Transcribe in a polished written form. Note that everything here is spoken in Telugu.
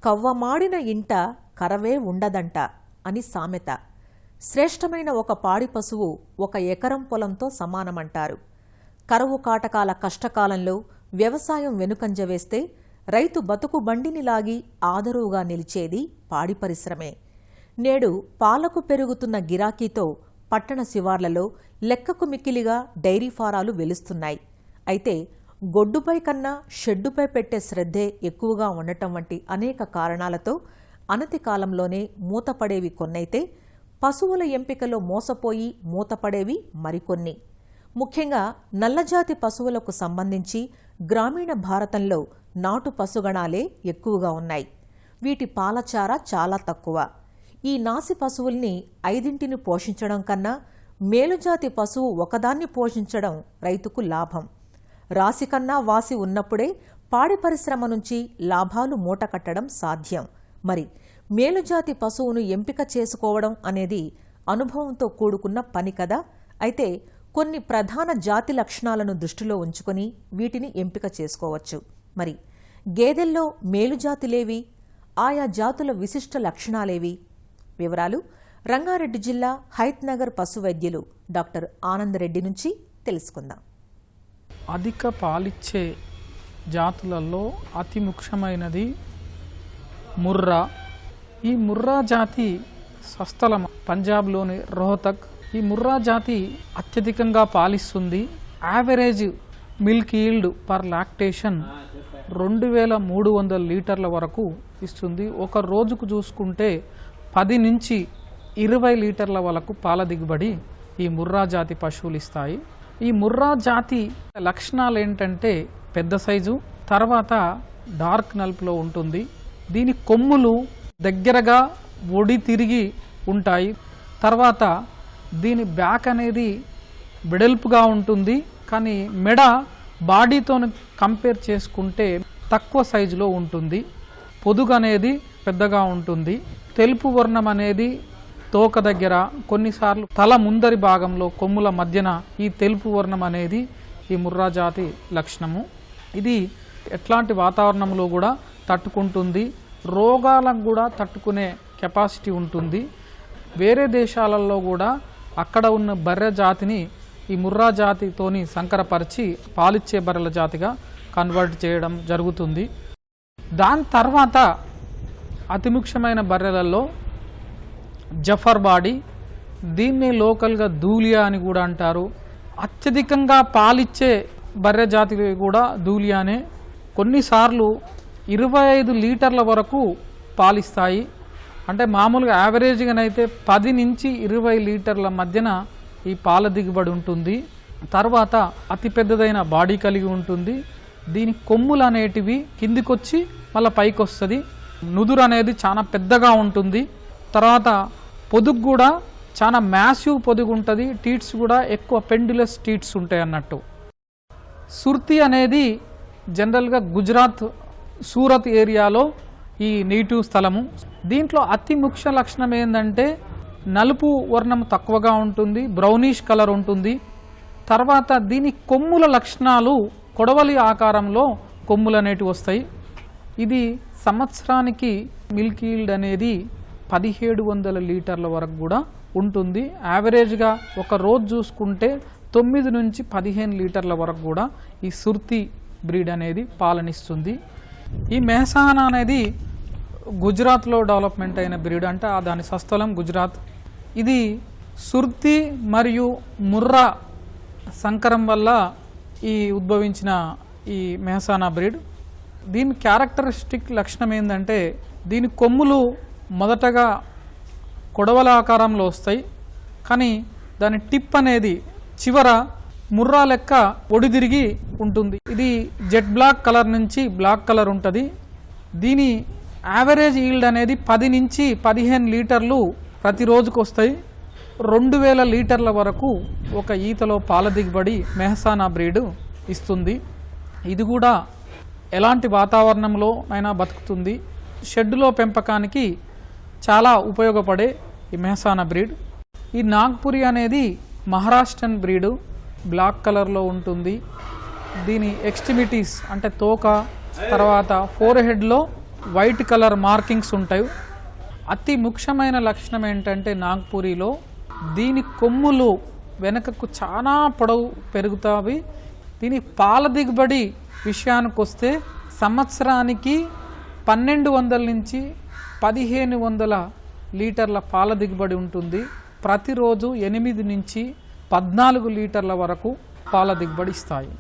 కవ్వమాడిన ఇంట కరవే ఉండదంట అని సామెత. శ్రేష్టమైన ఒక పాడి పశువు 1 ఎకరం పొలంతో సమానమంటారు. కరువు కాటకాల కష్టకాలంలో వ్యవసాయం వెనుకంజ వేస్తే రైతు బతుకు బండిని లాగి ఆదరువుగా నిలిచేది పాడి పరిశ్రమే. నేడు పాలకు పెరుగుతున్న గిరాకీతో పట్టణ శివార్లలో లెక్కకు మిక్కిలిగా డైరీ ఫారాలు వెలుస్తున్నాయి. అయితే గొడ్డుపై కన్నా షెడ్డుపై పెట్టే శ్రద్ధే ఎక్కువగా ఉండటం వంటి అనేక కారణాలతో అనతి కాలంలోనే మూతపడేవి కొన్నైతే పశువుల ఎంపికలో మోసపోయి మూతపడేవి మరికొన్ని. ముఖ్యంగా నల్లజాతి పశువులకు సంబంధించి గ్రామీణ భారతంలో నాటు పశుగణాలే ఎక్కువగా ఉన్నాయి. వీటి పాలచార చాలా తక్కువ. ఈ నాసి పశువుల్ని 5 పోషించడం కన్నా మేలుజాతి పశువు ఒకదాన్ని పోషించడం రైతుకు లాభం. రాశి కన్నా వాసి ఉన్నప్పుడే పాడి పరిశ్రమ నుంచి లాభాలు మూటకట్టడం సాధ్యం. మరి మేలుజాతి పశువును ఎంపిక చేసుకోవడం అనేది అనుభవంతో కూడుకున్న పని కదా. అయితే కొన్ని ప్రధాన జాతి లక్షణాలను దృష్టిలో ఉంచుకొని వీటిని ఎంపిక చేసుకోవచ్చు. మరి గేదెల్లో మేలుజాతులేవి? ఆయా జాతుల విశిష్ట లక్షణాలేవి? వివరాలు రంగారెడ్డి జిల్లా హైత్నగర్ పశు వైద్యులు డాక్టర్ ఆనంద్ రెడ్డి నుంచి తెలుసుకుందాం. అధిక పాలిచ్చే జాతులలో అతి ముఖ్యమైనది ముర్రా. ఈ ముర్రా జాతి స్వస్థలం పంజాబ్లోని రోహతక్. ఈ ముర్రా జాతి అత్యధికంగా పాలిస్తుంది. Average milk yield per lactation 2300 లీటర్ల వరకు ఇస్తుంది. ఒక రోజుకు చూసుకుంటే 10 నుంచి 20 లీటర్ల వరకు పాల దిగుబడి ఈ ముర్రా జాతి పశువులు ఇస్తాయి. ఈ ముర్రా జాతి లక్షణాలు ఏంటంటే పెద్ద సైజు, తర్వాత డార్క్ నలుపులో ఉంటుంది. దీని కొమ్ములు దగ్గరగా ఒడి తిరిగి ఉంటాయి. తర్వాత దీని బ్యాక్ అనేది వెడల్పుగా ఉంటుంది, కానీ మెడ బాడీతో కంపేర్ చేసుకుంటే తక్కువ సైజులో ఉంటుంది. పొదుగు అనేది పెద్దగా ఉంటుంది. తెలుపు వర్ణం అనేది తోక దగ్గర, కొన్నిసార్లు తల ముందరి భాగంలో కొమ్ముల మధ్యన ఈ తెలుపు వర్ణం అనేది ఈ ముర్రా జాతి లక్షణము. ఇది ఎట్లాంటి వాతావరణంలో కూడా తట్టుకుంటుంది. రోగాలకు కూడా తట్టుకునే కెపాసిటీ ఉంటుంది. వేరే దేశాలలో కూడా అక్కడ ఉన్న బర్రె జాతిని ఈ ముర్రా జాతితోని సంకరపరిచి పాలిచ్చే బర్రెల జాతిగా కన్వర్ట్ చేయడం జరుగుతుంది. దాని తర్వాత అతి ముఖ్యమైన బర్రెలలో జఫర్ బాడీ, దీన్ని లోకల్గా దూలియా అని కూడా అంటారు. అత్యధికంగా పాలిచ్చే బర్రె జాతి కూడా దూలియానే. కొన్నిసార్లు 25 లీటర్ల వరకు పాలిస్తాయి. అంటే మామూలుగా యావరేజ్గానైతే 10 నుంచి 20 లీటర్ల మధ్యన ఈ పాల దిగుబడి ఉంటుంది. తర్వాత అతి పెద్దదైన బాడీ కలిగి ఉంటుంది. దీని కొమ్ములు అనేటివి కిందికొచ్చి మళ్ళీ పైకి వస్తుంది. నుదురు అనేది చాలా పెద్దగా ఉంటుంది. తర్వాత పొదుగు కూడా చాలా మ్యాసివ్ పొదుగు ఉంటుంది. టీట్స్ కూడా ఎక్కువ పెండ్యులస్ టీట్స్ ఉంటాయి అన్నట్టు. సుర్తి అనేది జనరల్గా గుజరాత్ సూరత్ ఏరియాలో ఈ నేటివ్ స్థలము. దీంట్లో అతి ముఖ్య లక్షణం ఏంటంటే నలుపు వర్ణం తక్కువగా ఉంటుంది, బ్రౌనిష్ కలర్ ఉంటుంది. తర్వాత దీని కొమ్ముల లక్షణాలు కొడవలి ఆకారంలో కొమ్ములు అనేటివి వస్తాయి. ఇది సంవత్సరానికి మిల్క్ ఈల్డ్ అనేది 1700 లీటర్ల వరకు కూడా ఉంటుంది. యావరేజ్గా ఒక రోజు చూసుకుంటే 9 నుంచి 15 లీటర్ల వరకు కూడా ఈ సుర్తి బ్రీడ్ అనేది పాలనిస్తుంది. ఈ మెహసానా అనేది గుజరాత్లో డెవలప్మెంట్ అయిన బ్రీడ్. అంటే దాని స్వస్థలం గుజరాత్. ఇది సుర్తి మరియు ముర్రా సంకరం వల్ల ఉద్భవించిన ఈ మెహసానా బ్రీడ్. దీని క్యారెక్టరిస్టిక్ లక్షణం ఏంటంటే దీని కొమ్ములు మొదటగా కొడవల ఆకారంలో వస్తాయి, కానీ దాని టిప్ అనేది చివర ముర్రా లెక్క ఒడిదిరిగి ఉంటుంది. ఇది జెట్ బ్లాక్ కలర్ నుంచి బ్లాక్ కలర్ ఉంటుంది. దీని యావరేజ్ ఈల్డ్ అనేది 10 నుంచి 15 లీటర్లు ప్రతిరోజుకు వస్తాయి. 2000 లీటర్ల వరకు ఒక ఈతలో పాల దిగుబడి మెహసానా బ్రీడ్ ఇస్తుంది. ఇది కూడా ఎలాంటి వాతావరణంలో అయినా బతుకుతుంది. షెడ్డులో పెంపకానికి చాలా ఉపయోగపడే ఈ మెహసానా బ్రీడ్. ఈ నాగ్పురి అనేది మహారాష్ట్రన్ బ్రీడు, బ్లాక్ కలర్లో ఉంటుంది. దీని ఎక్స్ట్రిమిటీస్ అంటే తోక, తర్వాత ఫోర్ హెడ్లో వైట్ కలర్ మార్కింగ్స్ ఉంటాయి. అతి ముఖ్యమైన లక్షణం ఏంటంటే నాగ్పూరిలో దీని కొమ్ములు వెనకకు చాలా పొడవు పెరుగుతాయి. దీని పాల దిగుబడి విషయానికి వస్తే సంవత్సరానికి 1200 నుంచి 1500 లీటర్ల పాల దిగుబడి ఉంటుంది. ప్రతిరోజు 8 నుంచి 14 లీటర్ల వరకు పాల దిగుబడి ఇస్తాయి.